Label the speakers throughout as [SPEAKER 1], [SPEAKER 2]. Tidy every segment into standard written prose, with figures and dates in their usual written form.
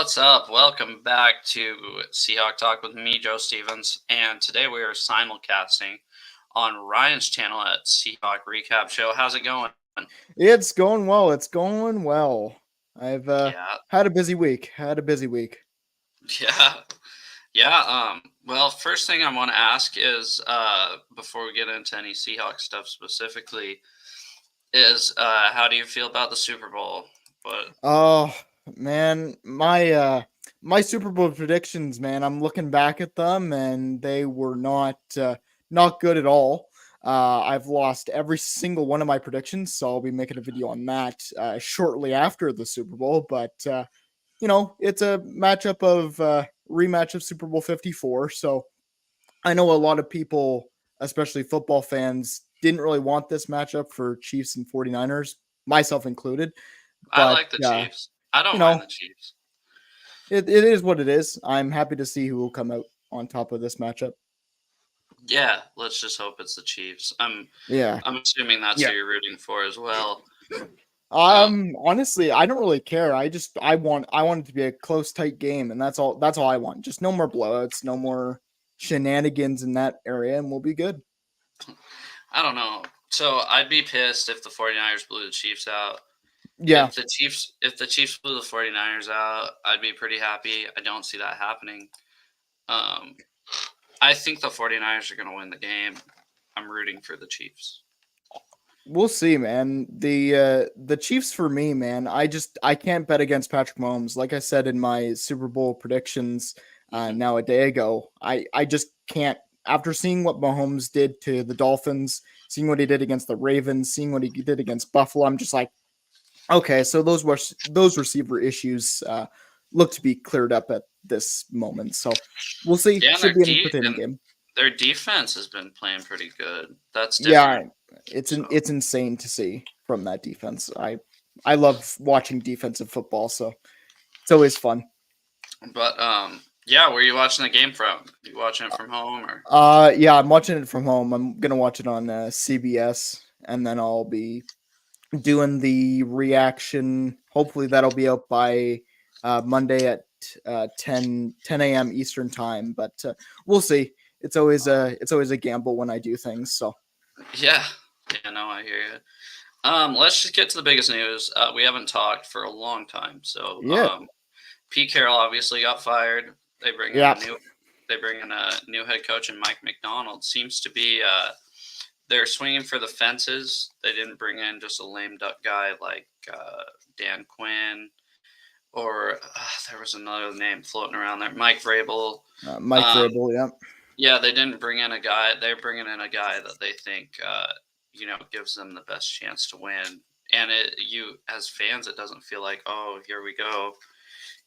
[SPEAKER 1] What's up? Welcome back to Seahawk Talk with me, Joe Stevens, and today we are simulcasting on Ryan's channel at Seahawk Recap Show. How's it going?
[SPEAKER 2] It's going well. It's going well. I've
[SPEAKER 1] Yeah,
[SPEAKER 2] had a busy week. Had a busy week.
[SPEAKER 1] yeah, yeah. Well, first thing I want to ask is, before we get into any Seahawk stuff specifically, is how do you feel about the Super Bowl? But
[SPEAKER 2] Oh man, my Super Bowl predictions, man. I'm looking back at them, and they were not good at all. I've lost every single one of my predictions, so I'll be making a video on that shortly after the Super Bowl. But it's a matchup of rematch of Super Bowl 54, so I know a lot of people, especially football fans, didn't really want this matchup for Chiefs and 49ers, myself included.
[SPEAKER 1] I
[SPEAKER 2] But,
[SPEAKER 1] like the Chiefs. I
[SPEAKER 2] you
[SPEAKER 1] don't mind
[SPEAKER 2] know,
[SPEAKER 1] the Chiefs.
[SPEAKER 2] it is what it is. I'm happy to see who will come out on top of this matchup.
[SPEAKER 1] Yeah, let's just hope it's the Chiefs.
[SPEAKER 2] Yeah.
[SPEAKER 1] I'm assuming that's
[SPEAKER 2] Yeah.
[SPEAKER 1] who you're rooting for as well. Um,
[SPEAKER 2] Honestly, I don't really care. I want it to be a close, tight game, and that's all I want. Just no more blowouts, no more shenanigans in that area, and we'll be good.
[SPEAKER 1] I don't know. So I'd be pissed if the 49ers blew the Chiefs out.
[SPEAKER 2] Yeah.
[SPEAKER 1] If the Chiefs blew the 49ers out, I'd be pretty happy. I don't see that happening. Um, I think the 49ers are going to win the game. I'm rooting for the Chiefs.
[SPEAKER 2] We'll see, man. The Chiefs for me, man. I can't bet against Patrick Mahomes. Like I said in my Super Bowl predictions
[SPEAKER 1] Hmm.
[SPEAKER 2] now a day ago, I just can't. After seeing what Mahomes did to the Dolphins, seeing what he did against the Ravens, seeing what he did against Buffalo, I'm just like, okay, so those receiver issues look to be cleared up at this moment. So we'll see.
[SPEAKER 1] Yeah, and
[SPEAKER 2] Should be an entertaining game.
[SPEAKER 1] their defense has been playing pretty good. That's different.
[SPEAKER 2] Yeah, it's
[SPEAKER 1] So,
[SPEAKER 2] it's insane to see from that defense. I love watching defensive football, so it's always fun.
[SPEAKER 1] but yeah, where are you watching the game from? You watching it from home or?
[SPEAKER 2] Yeah, I'm watching it from home. I'm gonna watch it on CBS, and then I'll be doing the reaction. Hopefully, that'll be out by Monday at 10 a.m. Eastern time. But we'll see. It's always a gamble when I do things. So
[SPEAKER 1] Yeah, yeah, no, I hear you. Let's just get to the biggest news. We haven't talked for a long time, so
[SPEAKER 2] yeah,
[SPEAKER 1] Pete Carroll obviously got fired. They bring in
[SPEAKER 2] yeah.
[SPEAKER 1] a new they bring in a new head coach, and Mike McDonald seems to be they're swinging for the fences. They didn't bring in just a lame duck guy like Dan Quinn or there was another name floating around there, Mike Vrabel.
[SPEAKER 2] Mike
[SPEAKER 1] Um,
[SPEAKER 2] Vrabel, yeah.
[SPEAKER 1] yeah, they didn't bring in a guy. They're bringing in a guy that they think gives them the best chance to win. And you as fans, it doesn't feel like, oh, here we go.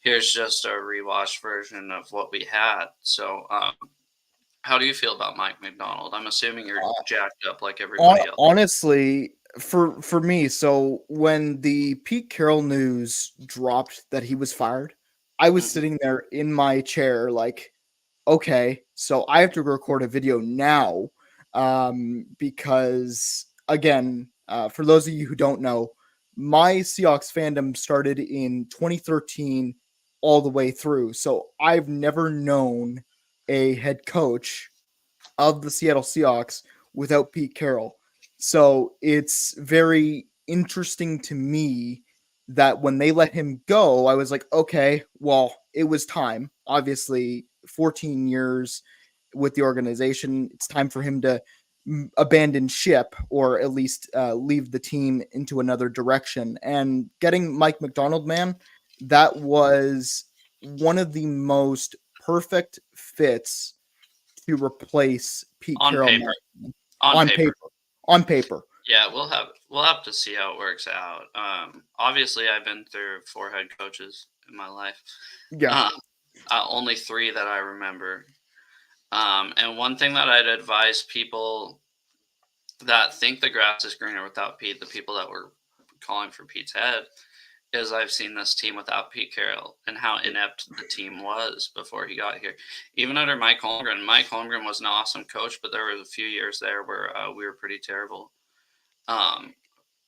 [SPEAKER 1] Here's just a rewatched version of what we had. So, how do you feel about Mike McDonald? I'm assuming you're jacked up like everybody else.
[SPEAKER 2] Honestly, for me, so when the Pete Carroll news dropped that he was fired, I was
[SPEAKER 1] Mhm.
[SPEAKER 2] sitting there in my chair like, okay, so I have to record a video now, because again, for those of you who don't know, my Seahawks fandom started in 2013 all the way through. So I've never known a head coach of the Seattle Seahawks without Pete Carroll. So it's very interesting to me that when they let him go, I was like, okay, well, it was time. Obviously, 14 years with the organization, it's time for him to abandon ship or at least leave the team into another direction. And getting Mike McDonald, man, that was one of the most perfect fits to replace Pete
[SPEAKER 1] On
[SPEAKER 2] Carroll
[SPEAKER 1] paper.
[SPEAKER 2] now
[SPEAKER 1] On
[SPEAKER 2] on
[SPEAKER 1] paper.
[SPEAKER 2] paper. On paper.
[SPEAKER 1] Yeah, we'll have to see how it works out. Obviously, I've been through 4 head coaches in my life.
[SPEAKER 2] Yeah.
[SPEAKER 1] Um, only 3 that I remember. And one thing that I'd advise people that think the grass is greener without Pete, the people that were calling for Pete's head, is I've seen this team without Pete Carroll and how inept the team was before he got here. Even under Mike Holmgren was an awesome coach, but there was a few years there where we were pretty terrible. Um,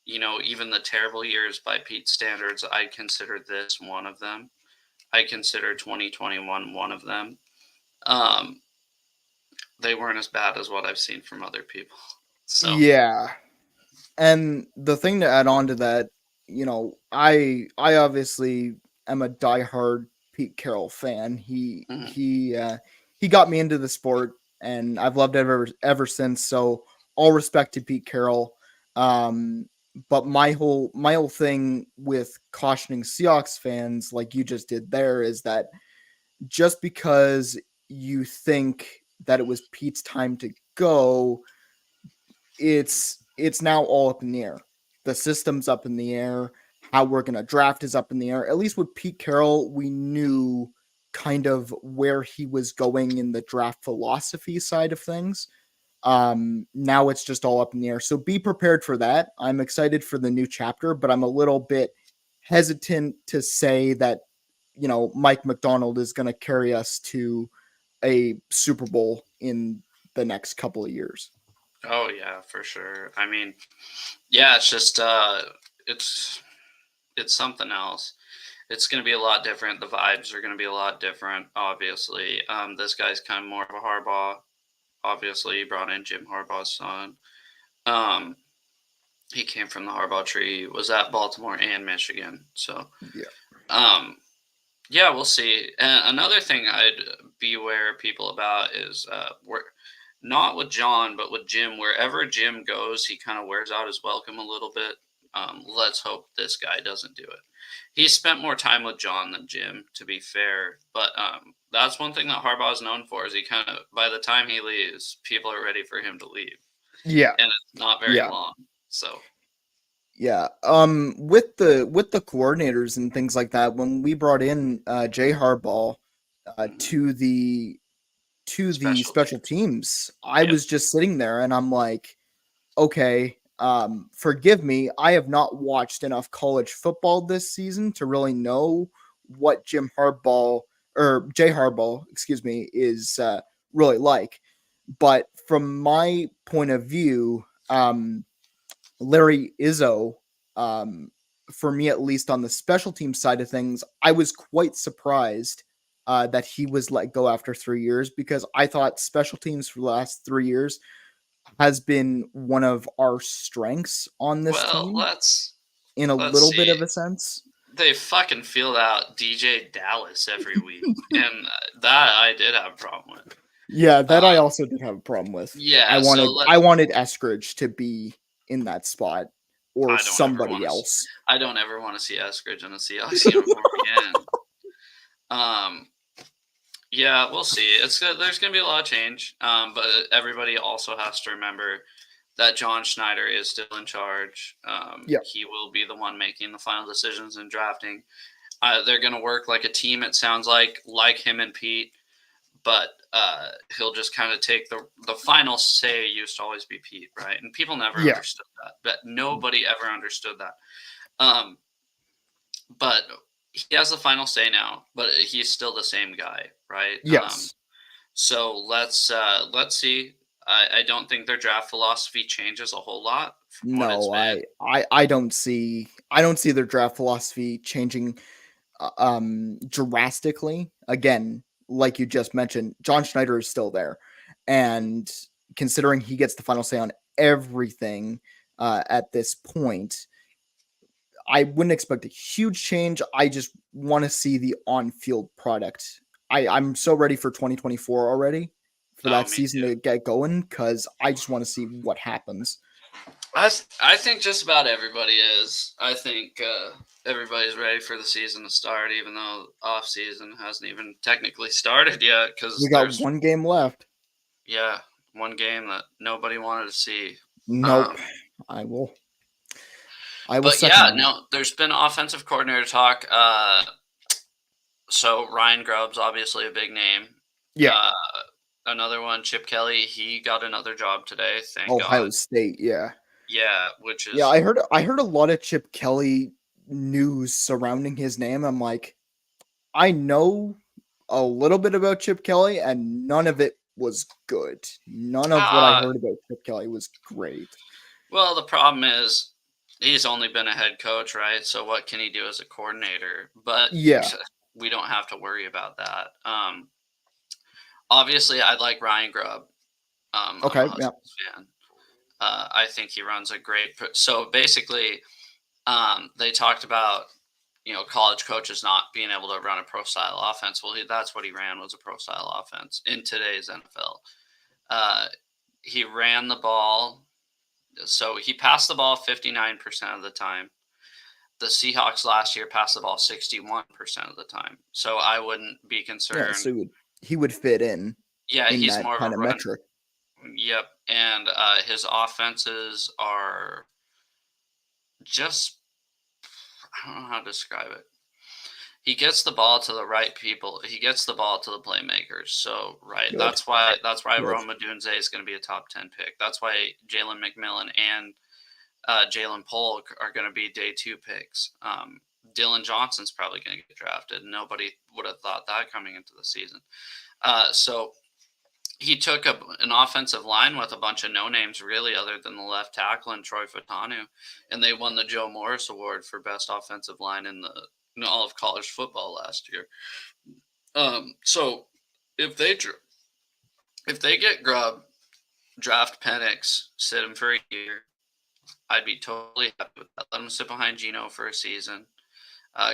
[SPEAKER 1] even the terrible years by Pete's standards, I consider this one of them. I consider 2021 one of them. They weren't as bad as what I've seen from other people. So
[SPEAKER 2] Yeah. And the thing to add on to that, I obviously am a diehard Pete Carroll fan.
[SPEAKER 1] mhm.
[SPEAKER 2] He got me into the sport, and I've loved it ever since. So all respect to Pete Carroll. Um, but my whole thing with cautioning Seahawks fans, like you just did there, is that just because you think that it was Pete's time to go, it's now all up in the air. The system's up in the air. How we're gonna draft is up in the air. At least with Pete Carroll, we knew kind of where he was going in the draft philosophy side of things. Now it's just all up in the air. So be prepared for that. I'm excited for the new chapter, but I'm a little bit hesitant to say that Mike McDonald is going to carry us to a Super Bowl in the next couple of years.
[SPEAKER 1] Oh yeah, for sure. I mean, yeah, it's just it's something else. It's going to be a lot different. The vibes are going to be a lot different. Obviously, this guy's kind of more of a Harbaugh. Obviously, he brought in Jim Harbaugh's son. Um, he came from the Harbaugh tree. Was at Baltimore and Michigan. So,
[SPEAKER 2] Yeah.
[SPEAKER 1] yeah, we'll see. And another thing I'd beware people about is we're not with John, but with Jim. Wherever Jim goes, he kind of wears out his welcome a little bit. Let's hope this guy doesn't do it. He spent more time with John than Jim, to be fair. But that's one thing that Harbaugh is known for is he kind of, by the time he leaves, people are ready for him to leave.
[SPEAKER 2] Yeah.
[SPEAKER 1] And it's not very
[SPEAKER 2] Yeah.
[SPEAKER 1] long. So,
[SPEAKER 2] Yeah. With the coordinators and things like that, when we brought in Jay Harbaugh to the
[SPEAKER 1] special
[SPEAKER 2] special
[SPEAKER 1] teams.
[SPEAKER 2] teams, I
[SPEAKER 1] Yep.
[SPEAKER 2] was just sitting there and I'm like, okay, forgive me, I have not watched enough college football this season to really know what Jay Harbaugh, excuse me, is really like. But from my point of view, Larry Izzo, um, for me at least on the special team side of things, I was quite surprised that he was let go after 3 years because I thought special teams for the last 3 years has been one of our strengths on this
[SPEAKER 1] Well,
[SPEAKER 2] team in a
[SPEAKER 1] let's
[SPEAKER 2] little bit
[SPEAKER 1] see.
[SPEAKER 2] of a sense.
[SPEAKER 1] They fucking field out DJ Dallas every week, and that I did have a problem with.
[SPEAKER 2] Yeah, that I
[SPEAKER 1] Uh,
[SPEAKER 2] also did have a problem with. I
[SPEAKER 1] yeah, so
[SPEAKER 2] wanted I wanted Eskridge to be in that spot or
[SPEAKER 1] I don't ever want
[SPEAKER 2] somebody
[SPEAKER 1] to.
[SPEAKER 2] else.
[SPEAKER 1] I don't ever want to see Eskridge in a Seahawks uniform again. Um, yeah, we'll see. It's good. There's going to be a lot of change, but everybody also has to remember that John Schneider is still in charge.
[SPEAKER 2] Yeah.
[SPEAKER 1] He will be the one making the final decisions in drafting. They're going to work like a team. It sounds like him and Pete, but he'll just kind of take the final say. Used to always be Pete, right? And people never
[SPEAKER 2] Yeah.
[SPEAKER 1] understood that. But nobody ever understood that. Um, but he has the final say now. But he's still the same guy, right?
[SPEAKER 2] Yes.
[SPEAKER 1] So let's see. I don't think their draft philosophy changes a whole lot from what it's
[SPEAKER 2] No,
[SPEAKER 1] been.
[SPEAKER 2] I don't see their draft philosophy changing drastically. Again, like you just mentioned, John Schneider is still there. And considering he gets the final say on everything at this point, I wouldn't expect a huge change. I just want to see the on-field product. I'm so ready for 2024 already for
[SPEAKER 1] Oh,
[SPEAKER 2] that
[SPEAKER 1] me
[SPEAKER 2] season
[SPEAKER 1] too.
[SPEAKER 2] to get going because I just want to see what happens.
[SPEAKER 1] I think just about everybody is. I think everybody's ready for the season to start, even though off season hasn't even technically started yet. Because
[SPEAKER 2] We got
[SPEAKER 1] there's
[SPEAKER 2] one game left.
[SPEAKER 1] one game that nobody wanted to see.
[SPEAKER 2] Nope.
[SPEAKER 1] Um,
[SPEAKER 2] I will. I will
[SPEAKER 1] but
[SPEAKER 2] second
[SPEAKER 1] yeah,
[SPEAKER 2] that.
[SPEAKER 1] no, there's been offensive coordinator talk. So Ryan Grubb's obviously a big name.
[SPEAKER 2] Yeah.
[SPEAKER 1] Uh, another one, Chip Kelly. He got another job today. Thank
[SPEAKER 2] Ohio
[SPEAKER 1] God.
[SPEAKER 2] State. Yeah.
[SPEAKER 1] Yeah, which
[SPEAKER 2] Yeah.
[SPEAKER 1] is
[SPEAKER 2] I heard a lot of Chip Kelly news surrounding his name. I'm like, I know a little bit about Chip Kelly, and none of it was good. None of what I
[SPEAKER 1] uh,
[SPEAKER 2] heard about Chip Kelly was great.
[SPEAKER 1] well, the problem is he's only been a head coach, right? So what can he do as a coordinator? But
[SPEAKER 2] Yeah.
[SPEAKER 1] we don't have to worry about that. Obviously, I'd like Ryan Grubb. I'm a
[SPEAKER 2] Okay, yeah,
[SPEAKER 1] Huskies fan. I think he runs a great. So basically, they talked about college coaches not being able to run a pro style offense. Well, that's what he ran, was a pro style offense in today's NFL. He ran the ball, so he passed the ball 59% of the time. The Seahawks last year passed the ball 61% of the time. So I wouldn't be concerned.
[SPEAKER 2] yeah. So he would fit in
[SPEAKER 1] He's
[SPEAKER 2] that
[SPEAKER 1] more of
[SPEAKER 2] kind
[SPEAKER 1] a
[SPEAKER 2] of
[SPEAKER 1] run.
[SPEAKER 2] metric.
[SPEAKER 1] Yep. And his offenses are just, I don't know how to describe it. He gets the ball to the right people. He gets the ball to the playmakers. So
[SPEAKER 2] Good.
[SPEAKER 1] that's why
[SPEAKER 2] Good.
[SPEAKER 1] Roma Dunze is going to be a top 10 pick. That's why Jalen McMillan and Jalen Polk are going to be day 2 picks. Dylan Johnson's probably going to get drafted. Nobody would have thought that coming into the season. So he took an offensive line with a bunch of no names, really, other than the left tackle and Troy Fatanu, and they won the Joe Morris Award for best offensive line in all of college football last year. So if they get Grubb, draft Penix, sit him for a year, I'd be totally happy with that. Let him sit behind Geno for a season.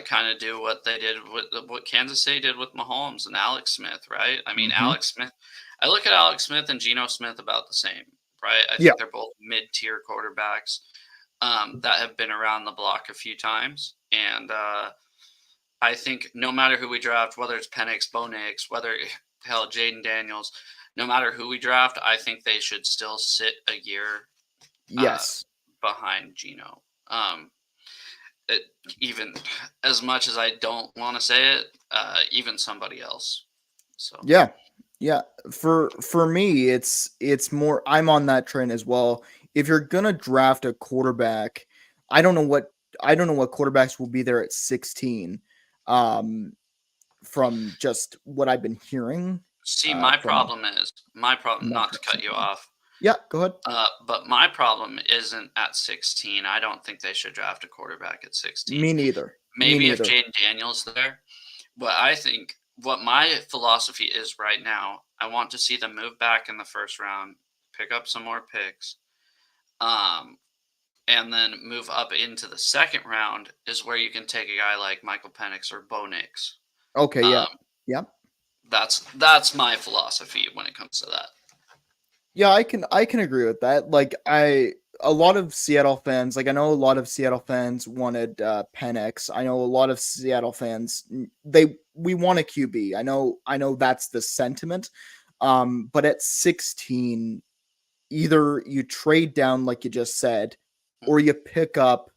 [SPEAKER 1] Kind of do what they did with what Kansas City did with Mahomes and Alex Smith, right? I mean, Alex Smith. I look at Alex Smith and Geno Smith about the same, right? I think they're both mid-tier quarterbacks that have been around the block a few times, and I think no matter who we draft, whether it's Penix, Bo Nix, whether hell Jaden Daniels, no matter who we draft, I think they should still sit a year.
[SPEAKER 2] Yes.
[SPEAKER 1] Behind Geno. Even as much as I don't want to say it, even somebody else. So
[SPEAKER 2] yeah. For me, it's more. I'm on that train as well. If you're gonna draft a quarterback, I don't know what quarterbacks will be there at 16. From just what I've been hearing.
[SPEAKER 1] See, my problem, not to cut you off.
[SPEAKER 2] Yeah, go ahead.
[SPEAKER 1] But my problem isn't at 16. I don't think they should draft a quarterback at 16.
[SPEAKER 2] Me neither.
[SPEAKER 1] Maybe if Jaden Daniels there. But I think what my philosophy is right now, I want to see them move back in the first round, pick up some more picks, and then move up into the second round is where you can take a guy like Michael Penix or Bo Nix.
[SPEAKER 2] Okay, yeah.
[SPEAKER 1] That's my philosophy when it comes to that.
[SPEAKER 2] Yeah, I can agree with that. Like a lot of Seattle fans, like I know a lot of Seattle fans wanted Penix. I know a lot of Seattle fans we want a QB. I know that's the sentiment. But at 16, either you trade down like you just said, or you pick up.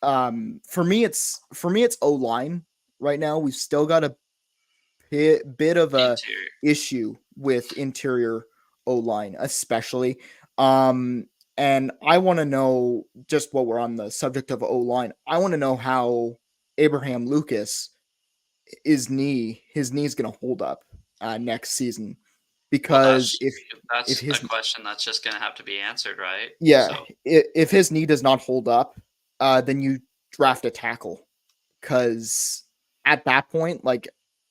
[SPEAKER 2] For me it's O-line right now. We've still got a bit of a issue with interior O-line, especially. And I want to know, just while we're on the subject of O-line, I want to know how Abraham Lucas, his knee's going to hold up next season. Because
[SPEAKER 1] that's a question that's just going to have to be answered, right?
[SPEAKER 2] Yeah. So. If his knee does not hold up, then you draft a tackle. Because at that point, like,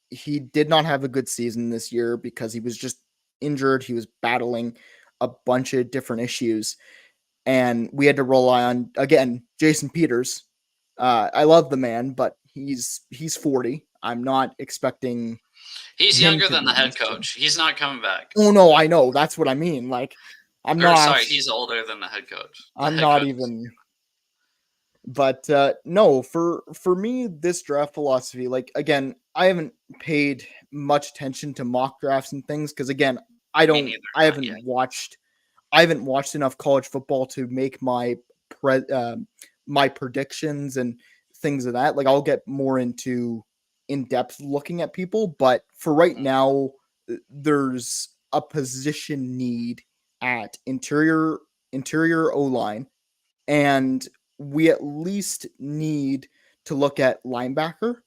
[SPEAKER 2] he did not have a good season this year because he was just injured. He was battling a bunch of different issues, and we had to rely on, again, Jason Peters. I love the man, but he's 40. I'm not expecting.
[SPEAKER 1] He's younger than the head coach. He's not coming back.
[SPEAKER 2] Oh no, I know. That's what I mean. Like,
[SPEAKER 1] he's older than the head coach.
[SPEAKER 2] I'm not even. But no, for me, this draft philosophy, like, again, I haven't paid much attention to mock drafts and things because, again, I haven't watched enough college football to make my predictions and things of that. Like, I'll get more into in-depth looking at people, but for right now, there's a position need at interior O-line, and we at least need to look at linebacker.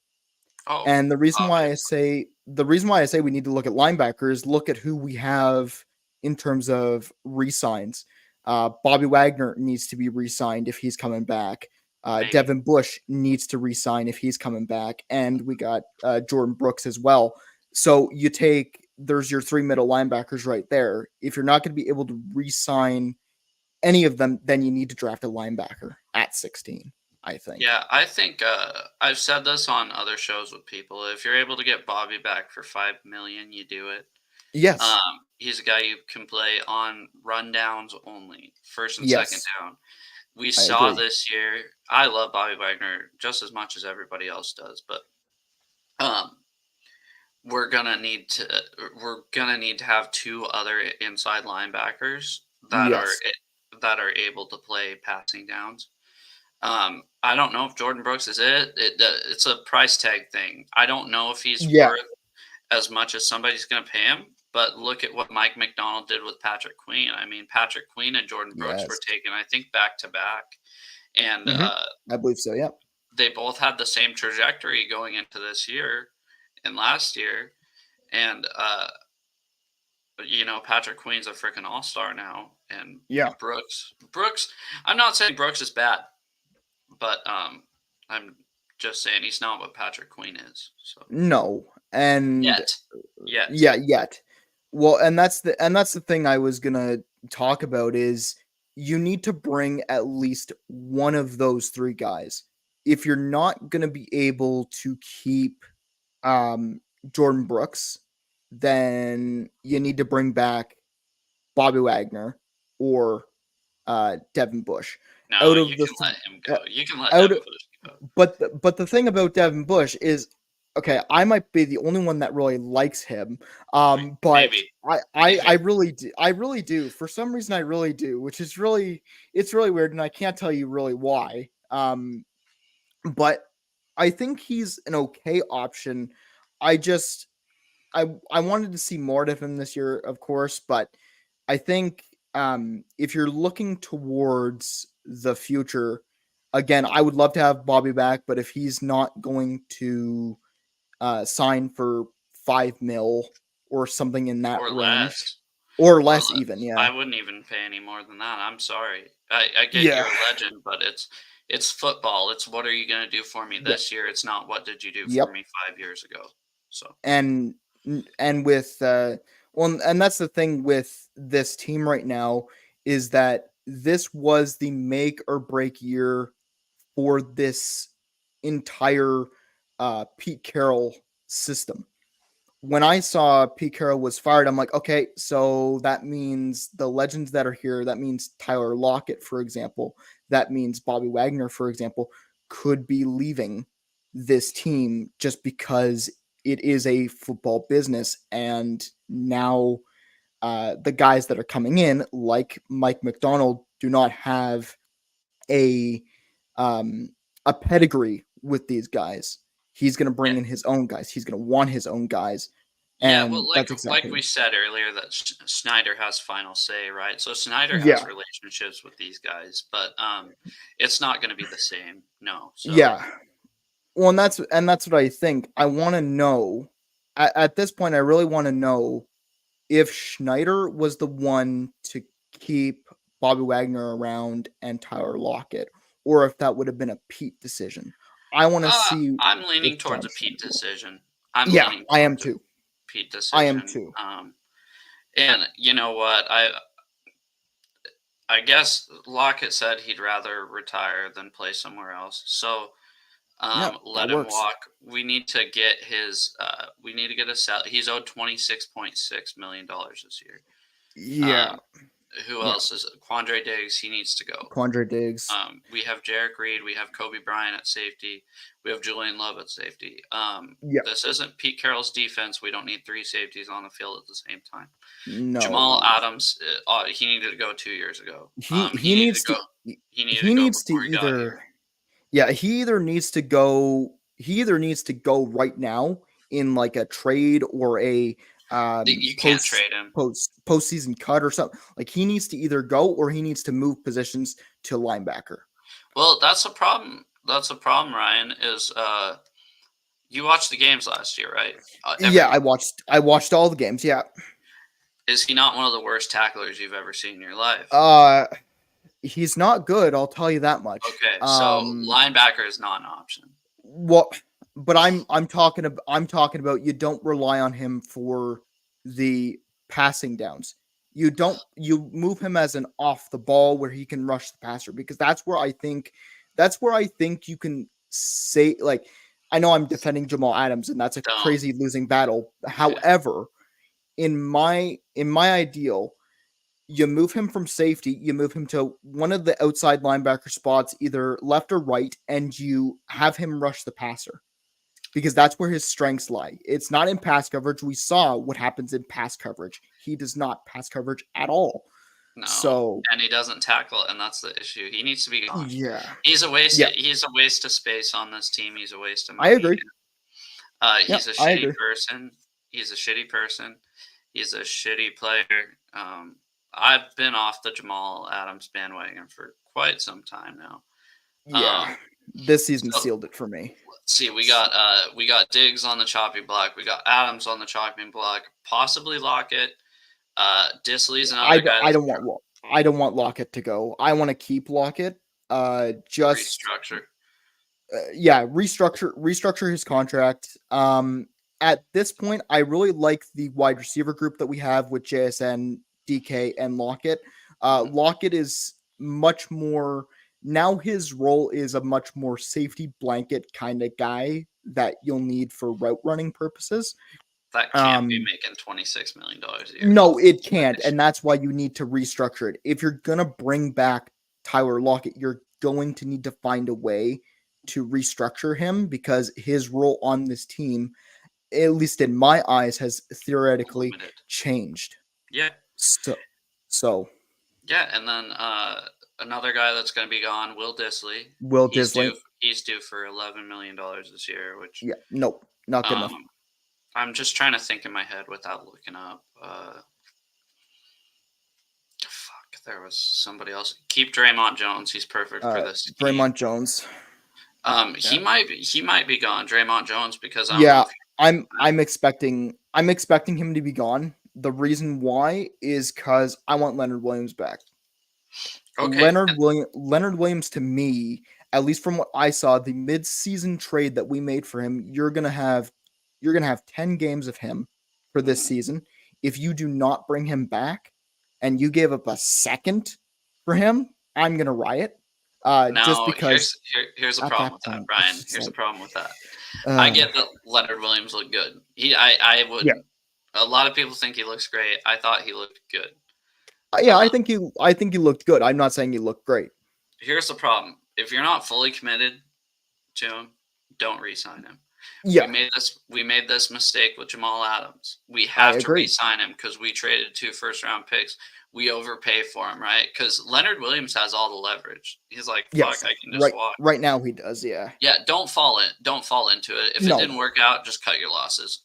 [SPEAKER 2] And the reason why I say we need to look at linebacker is look at who we have in terms of re-signs. Bobby Wagner needs to be re-signed if he's coming back.
[SPEAKER 1] Maybe.
[SPEAKER 2] Devin Bush needs to re-sign if he's coming back, and we got Jordan Brooks as well. So there's your 3 middle linebackers right there. If you're not going to be able to re-sign any of them, then you need to draft a linebacker at 16, I think.
[SPEAKER 1] Yeah, I think I've said this on other shows with people. If you're able to get Bobby back for $5 million, you do it.
[SPEAKER 2] Yes.
[SPEAKER 1] He's a guy you can play on rundowns only, first and second
[SPEAKER 2] Yes.
[SPEAKER 1] down. We
[SPEAKER 2] I
[SPEAKER 1] saw
[SPEAKER 2] agree.
[SPEAKER 1] this year. I love Bobby Wagner just as much as everybody else does, but we're gonna need to have 2 other inside linebackers that
[SPEAKER 2] Yes.
[SPEAKER 1] are able to play passing downs. I don't know if Jordan Brooks is it. It's a price tag thing. I don't know if he's
[SPEAKER 2] Yeah.
[SPEAKER 1] worth as much as somebody's going to pay him. But look at what Mike McDonald did with Patrick Queen. I mean, Patrick Queen and Jordan Brooks were
[SPEAKER 2] Yes.
[SPEAKER 1] taken, I think, back to back, and
[SPEAKER 2] I believe so. Yeah.
[SPEAKER 1] they both had the same trajectory going into this year and last year. And Patrick Queen's a freaking all-star now, and
[SPEAKER 2] Yeah.
[SPEAKER 1] Brooks. I'm not saying Brooks is bad, but I'm just saying he's not what Patrick Queen is. So
[SPEAKER 2] No. And
[SPEAKER 1] yet.
[SPEAKER 2] yet. Well, and that's the thing I was gonna talk about is you need to bring at least one of those 3 guys. If you're not gonna be able to keep Jordan Brooks, then you need to bring back Bobby Wagner or Devin Bush.
[SPEAKER 1] No, you can let him go. You can let Devin Bush go.
[SPEAKER 2] But the thing about Devin Bush is, okay, I might be the only one that really likes him. But
[SPEAKER 1] Maybe.
[SPEAKER 2] I really do. For some reason, I really do, which is it's really weird, and I can't tell you really why. But I think he's an okay option. I wanted to see more of him this year, of course, but I think if you're looking towards the future, again, I would love to have Bobby back, but if he's not going to sign for $5 million or something in that
[SPEAKER 1] Or
[SPEAKER 2] range,
[SPEAKER 1] less.
[SPEAKER 2] or less even, yeah.
[SPEAKER 1] I wouldn't even pay any more than that. I'm sorry. I get
[SPEAKER 2] Yeah.
[SPEAKER 1] you're a legend, but it's football. It's what are you going to do for me this year? It's not what did you do for me 5 years ago. So
[SPEAKER 2] and with well, and that's the thing with this team right now is that this was the make or break year for this entire Pete Carroll system. When I saw Pete Carroll was fired, I'm like, okay, so that means the legends that are here, that means Tyler Lockett, for example, that means Bobby Wagner, for example, could be leaving this team just because it is a football business. And now the guys that are coming in, like Mike McDonald, do not have a a pedigree with these guys. He's going to bring in his own guys. He's going to want his own guys.
[SPEAKER 1] Yeah, well,
[SPEAKER 2] And that's exactly
[SPEAKER 1] like we said earlier, that Snyder has final say, right? So Snyder
[SPEAKER 2] Yeah.
[SPEAKER 1] has relationships with these guys, but it's not going to be the same. No. So.
[SPEAKER 2] Yeah. Well, and that's what I think. I want to know at this point. I really want to know if Schneider was the one to keep Bobby Wagner around and Tyler Lockett, or if that would have been a Pete decision. I want to see.
[SPEAKER 1] I'm leaning
[SPEAKER 2] if
[SPEAKER 1] towards
[SPEAKER 2] John
[SPEAKER 1] a Pete
[SPEAKER 2] Schneider-
[SPEAKER 1] decision.
[SPEAKER 2] Yeah, I am too.
[SPEAKER 1] Pete decision.
[SPEAKER 2] I am too.
[SPEAKER 1] And you know what? I guess Lockett said he'd rather retire than play somewhere else. So let him walk. We need to get his. We need to get a sell. He's owed $26.6 million this year.
[SPEAKER 2] Yeah.
[SPEAKER 1] Who else is it? Quandre Diggs? He needs to go.
[SPEAKER 2] Quandre Diggs.
[SPEAKER 1] We have Jarek Reed. We have Kobe Bryant at safety. We have Julian Love at safety. This isn't Pete Carroll's defense. We don't need 3 safeties on the field at the same time.
[SPEAKER 2] No.
[SPEAKER 1] Jamal Adams. He needed to go 2 years ago.
[SPEAKER 2] He needs to go. He needs to either. Yeah, he either needs to go. He either needs to go right now in like a trade or a
[SPEAKER 1] you can't trade him
[SPEAKER 2] postseason cut or something. Like he needs to either go or he needs to move positions to linebacker.
[SPEAKER 1] Well, that's a problem. That's a problem, Ryan. Is you watched the games last year, right?
[SPEAKER 2] Yeah, I watched all the games. Yeah.
[SPEAKER 1] Is he not one of the worst tacklers you've ever seen in your life?
[SPEAKER 2] He's not good, I'll tell you that much.
[SPEAKER 1] Okay, so linebacker is not an option.
[SPEAKER 2] Well, but I'm talking about you don't rely on him for the passing downs. You move him as an off the ball where he can rush the passer, because that's where I think you can say, like, I know I'm defending Jamal Adams and that's a crazy losing battle. However, in my ideal, you move him from safety, you move him to one of the outside linebacker spots, either left or right, and you have him rush the passer, because that's where his strengths lie. It's not in pass coverage. We saw what happens in pass coverage. He does not pass coverage at all.
[SPEAKER 1] No,
[SPEAKER 2] so,
[SPEAKER 1] and he doesn't tackle, and that's the issue. He needs to be gone.
[SPEAKER 2] Yeah,
[SPEAKER 1] he's a waste.
[SPEAKER 2] Yeah.
[SPEAKER 1] He's a waste of space on this team. He's a waste of money.
[SPEAKER 2] I agree.
[SPEAKER 1] He's a shitty person. He's a shitty person. He's a shitty player. I've been off the Jamal Adams bandwagon for quite some time now.
[SPEAKER 2] Yeah, this season sealed it for me.
[SPEAKER 1] Let's see. We got Diggs on the chopping block. We got Adams on the chopping block. Possibly Lockett. Disley's another guy. I
[SPEAKER 2] don't want Lockett to go. I want to keep Lockett. Just
[SPEAKER 1] restructure.
[SPEAKER 2] Restructure his contract. At this point, I really like the wide receiver group that we have with JSN, DK, and Lockett. Lockett is much more, now his role is a much more safety blanket kind of guy that you'll need for route running purposes.
[SPEAKER 1] That can't be making $26 million a year.
[SPEAKER 2] No, it can't, and that's why you need to restructure it. If you're going to bring back Tyler Lockett, you're going to need to find a way to restructure him, because his role on this team, at least in my eyes, has theoretically changed.
[SPEAKER 1] Yeah.
[SPEAKER 2] So.
[SPEAKER 1] Yeah, and then another guy that's going to be gone, Will Disley. He's due for $11 million this year, which...
[SPEAKER 2] Yeah, nope, not good enough.
[SPEAKER 1] I'm just trying to think in my head without looking up. There was somebody else. Keep Draymond Jones. He's perfect for this.
[SPEAKER 2] Draymond Jones.
[SPEAKER 1] He might be gone, Draymond Jones, because
[SPEAKER 2] I'm expecting him to be gone. The reason why is because I want Leonard Williams back. Okay. Leonard Williams, to me, at least from what I saw, the mid-season trade that we made for him, you're gonna have 10 games of him for this season. If you do not bring him back and you gave up a second for him, I'm gonna riot. Just because
[SPEAKER 1] here's the problem with that, Brian. Here's the problem with that. I get that Leonard Williams looked good. I would. Yeah. A lot of people think he looks great. I thought he looked good.
[SPEAKER 2] I think he looked good. I'm not saying he looked great.
[SPEAKER 1] Here's the problem: if you're not fully committed to him, don't re-sign him.
[SPEAKER 2] Yeah,
[SPEAKER 1] we made this mistake with Jamal Adams. We have to re-sign him because we traded 2 first-round picks. We overpay for him, right? Because Leonard Williams has all the leverage. He's like, fuck, I can just walk.
[SPEAKER 2] Right now he does, yeah.
[SPEAKER 1] Yeah, don't fall into it. If it didn't work out, just cut your losses.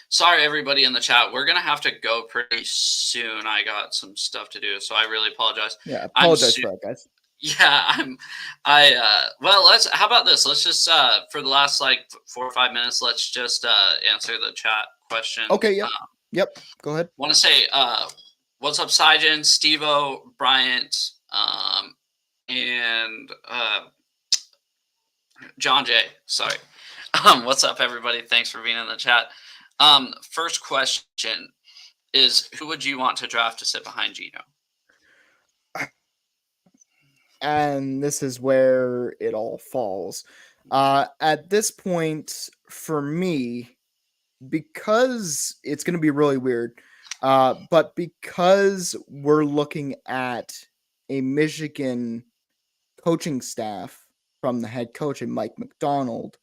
[SPEAKER 1] Sorry, everybody in the chat. We're gonna have to go pretty soon. I got some stuff to do, so I really apologize.
[SPEAKER 2] Yeah, apologize for that, guys.
[SPEAKER 1] Yeah, well, how about this? Let's just for the last 4 or 5 minutes, let's just answer the chat question.
[SPEAKER 2] Okay, yep. Go ahead.
[SPEAKER 1] Want to say what's up, Syjan, Steve-O, Bryant, and John J. Sorry. What's up, everybody? Thanks for being in the chat. First question is, who would you want to draft to sit behind Gino?
[SPEAKER 2] And this is where it all falls. At this point, for me, because it's going to be really weird, but because we're looking at a Michigan coaching staff from the head coach and Mike McDonald,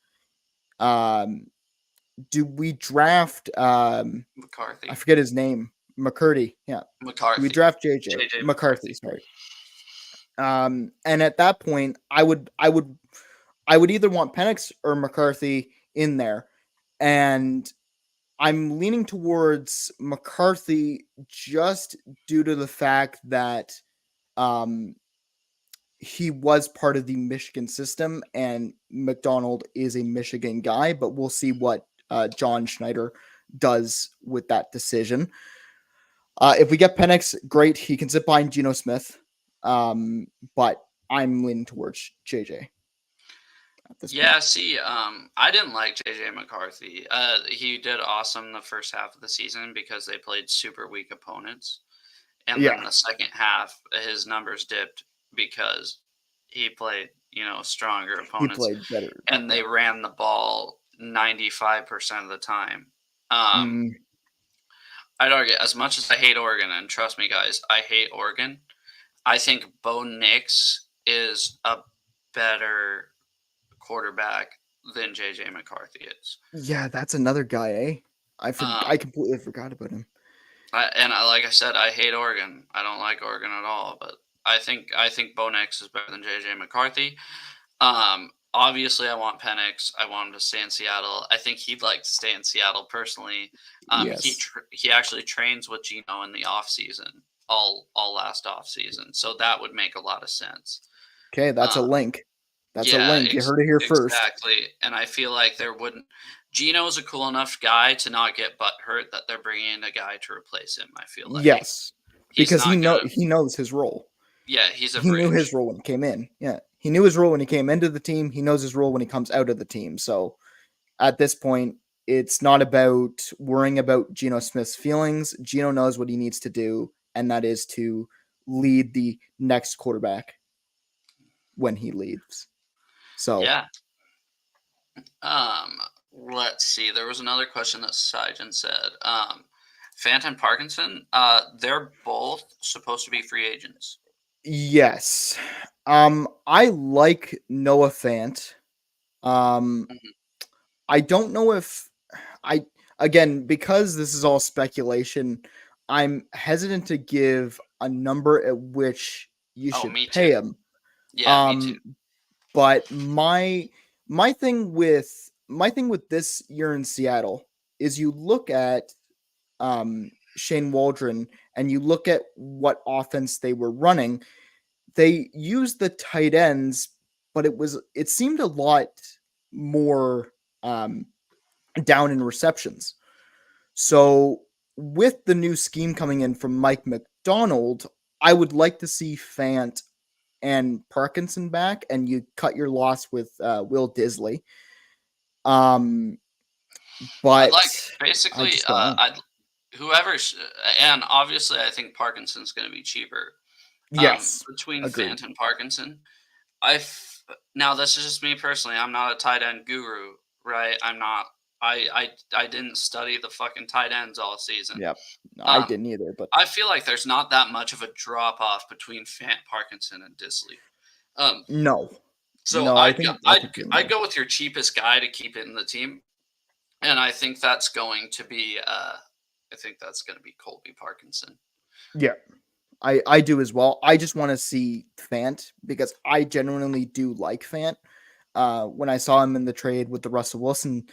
[SPEAKER 2] do we draft
[SPEAKER 1] McCarthy?
[SPEAKER 2] I forget his name. McCurdy. Yeah.
[SPEAKER 1] McCarthy.
[SPEAKER 2] Do we draft JJ McCarthy. Sorry. And at that point, I would either want Penix or McCarthy in there, and I'm leaning towards McCarthy just due to the fact that he was part of the Michigan system, and McDonald is a Michigan guy, but we'll see what John Schneider does with that decision. If we get Penix, great. He can sit behind Geno Smith. But I'm leaning towards JJ at this
[SPEAKER 1] Yeah,
[SPEAKER 2] point.
[SPEAKER 1] see, I didn't like JJ McCarthy. He did awesome the first half of the season because they played super weak opponents. And then
[SPEAKER 2] Yeah,
[SPEAKER 1] the second half, his numbers dipped because he played, stronger
[SPEAKER 2] he
[SPEAKER 1] opponents,
[SPEAKER 2] played better.
[SPEAKER 1] and they ran the ball 95% of the time. Um,
[SPEAKER 2] Mm,
[SPEAKER 1] I'd argue, as much as I hate Oregon, and trust me, guys, I hate Oregon, I think Bo Nix is a better quarterback than JJ McCarthy is.
[SPEAKER 2] yeah, that's another guy, eh? I
[SPEAKER 1] Um,
[SPEAKER 2] completely forgot about him.
[SPEAKER 1] like I said, I hate Oregon. I don't like Oregon at all. But I think Bo Nix is better than JJ McCarthy. Obviously, I want Penix. I want him to stay in Seattle. I think he'd like to stay in Seattle personally.
[SPEAKER 2] Yes.
[SPEAKER 1] He actually trains with Gino in the off season, all last off season. So that would make a lot of sense.
[SPEAKER 2] Okay, that's a
[SPEAKER 1] Um,
[SPEAKER 2] link. That's a
[SPEAKER 1] yeah,
[SPEAKER 2] link. You heard it here first.
[SPEAKER 1] exactly. And I feel like there wouldn't. Gino's a cool enough guy to not get butt hurt that they're bringing in a guy to replace him. I feel like
[SPEAKER 2] Yes,
[SPEAKER 1] he's
[SPEAKER 2] because
[SPEAKER 1] not gonna.
[SPEAKER 2] he knows his role.
[SPEAKER 1] Yeah, he's a
[SPEAKER 2] He knew his
[SPEAKER 1] bridge.
[SPEAKER 2] role when he came in. Yeah, he knew his role when he came into the team. He knows his role when he comes out of the team. So at this point, it's not about worrying about Geno Smith's feelings. Geno knows what he needs to do, and that is to lead the next quarterback when he leaves. So
[SPEAKER 1] Yeah. Um. Let's see. There was another question that Sijan said. Fant and Parkinson. They're both supposed to be free agents.
[SPEAKER 2] yes, I like Noah Fant. Um,
[SPEAKER 1] Mhm.
[SPEAKER 2] I don't know if I again because this is all speculation. I'm hesitant to give a number at which you
[SPEAKER 1] Oh,
[SPEAKER 2] should
[SPEAKER 1] me
[SPEAKER 2] pay
[SPEAKER 1] too.
[SPEAKER 2] him.
[SPEAKER 1] Yeah, me too.
[SPEAKER 2] Um, but my thing with this year in Seattle is you look at Shane Waldron and you look at what offense they were running. They used the tight ends, but it seemed a lot more um, down in receptions. So with the new scheme coming in from Mike McDonald, I would like to see Fant and Parkinson back, and you cut your loss with Will Disley. Um,
[SPEAKER 1] I'd like
[SPEAKER 2] but I
[SPEAKER 1] basically.
[SPEAKER 2] just don't know.
[SPEAKER 1] I'd whoever, and obviously, I think Parkinson's going to be cheaper.
[SPEAKER 2] Yes,
[SPEAKER 1] Between
[SPEAKER 2] agreed.
[SPEAKER 1] Fant and Parkinson, now this is just me personally. I'm not a tight end guru, right? I'm not. I didn't study the fucking tight ends all season.
[SPEAKER 2] Yep, no, I
[SPEAKER 1] Um,
[SPEAKER 2] didn't either. But
[SPEAKER 1] I feel like there's not that much of a drop off between Fant, Parkinson, and Disley. Um,
[SPEAKER 2] no,
[SPEAKER 1] so
[SPEAKER 2] no,
[SPEAKER 1] I'd go,
[SPEAKER 2] I
[SPEAKER 1] I'd
[SPEAKER 2] think you're
[SPEAKER 1] I'd
[SPEAKER 2] more.
[SPEAKER 1] go with your cheapest guy to keep it in the team, and I think that's going to be Colby Parkinson.
[SPEAKER 2] Yeah, I do as well. I just want to see Fant because I genuinely do like Fant. When I saw him in the trade with the Russell Wilson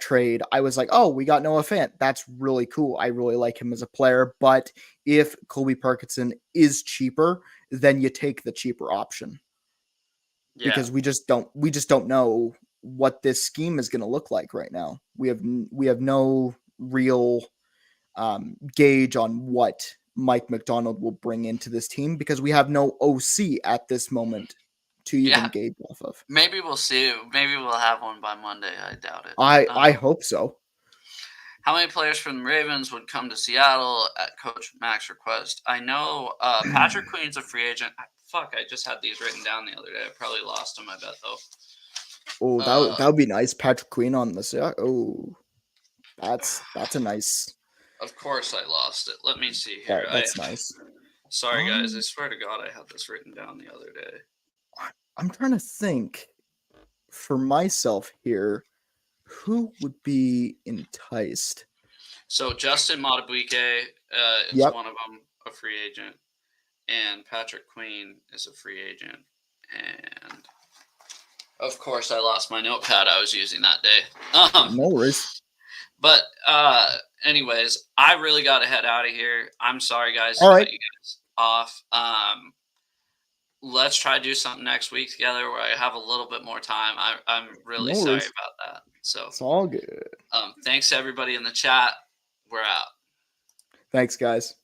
[SPEAKER 2] trade, I was like, oh, we got Noah Fant. That's really cool. I really like him as a player. But if Colby Parkinson is cheaper, then you take the cheaper option
[SPEAKER 1] Yeah,
[SPEAKER 2] because we just don't know what this scheme is going to look like right now. We have no real gauge on what Mike McDonald will bring into this team because we have no OC at this moment to even
[SPEAKER 1] yeah.
[SPEAKER 2] gauge off of.
[SPEAKER 1] Maybe we'll see. Maybe we'll have one by Monday. I doubt it.
[SPEAKER 2] I hope so.
[SPEAKER 1] How many players from the Ravens would come to Seattle at Coach Mac's request? I know Patrick Queen's a free agent. Fuck, I just had these written down the other day. I probably lost them, I bet, though.
[SPEAKER 2] Oh, that
[SPEAKER 1] Uh,
[SPEAKER 2] would be nice. Patrick Queen on the set. Oh, that's a nice.
[SPEAKER 1] of course I lost it. Let me see here.
[SPEAKER 2] That's nice.
[SPEAKER 1] Sorry, guys. I
[SPEAKER 2] Um,
[SPEAKER 1] swear to God I had this written down the other day.
[SPEAKER 2] I'm trying to think for myself here. Who would be enticed?
[SPEAKER 1] So Justin Madubuike is
[SPEAKER 2] Yep.
[SPEAKER 1] one of them, a free agent. And Patrick Queen is a free agent. And of course, I lost my notepad I was using that day.
[SPEAKER 2] No worries.
[SPEAKER 1] But anyways, I really got to head out of here. I'm sorry, guys, to
[SPEAKER 2] All
[SPEAKER 1] cut
[SPEAKER 2] right.
[SPEAKER 1] you guys off. Let's try to do something next week together where I have a little bit more time. I'm really
[SPEAKER 2] No
[SPEAKER 1] sorry
[SPEAKER 2] worries.
[SPEAKER 1] about that. So,
[SPEAKER 2] It's all good.
[SPEAKER 1] thanks to everybody in the chat. We're out.
[SPEAKER 2] Thanks, guys.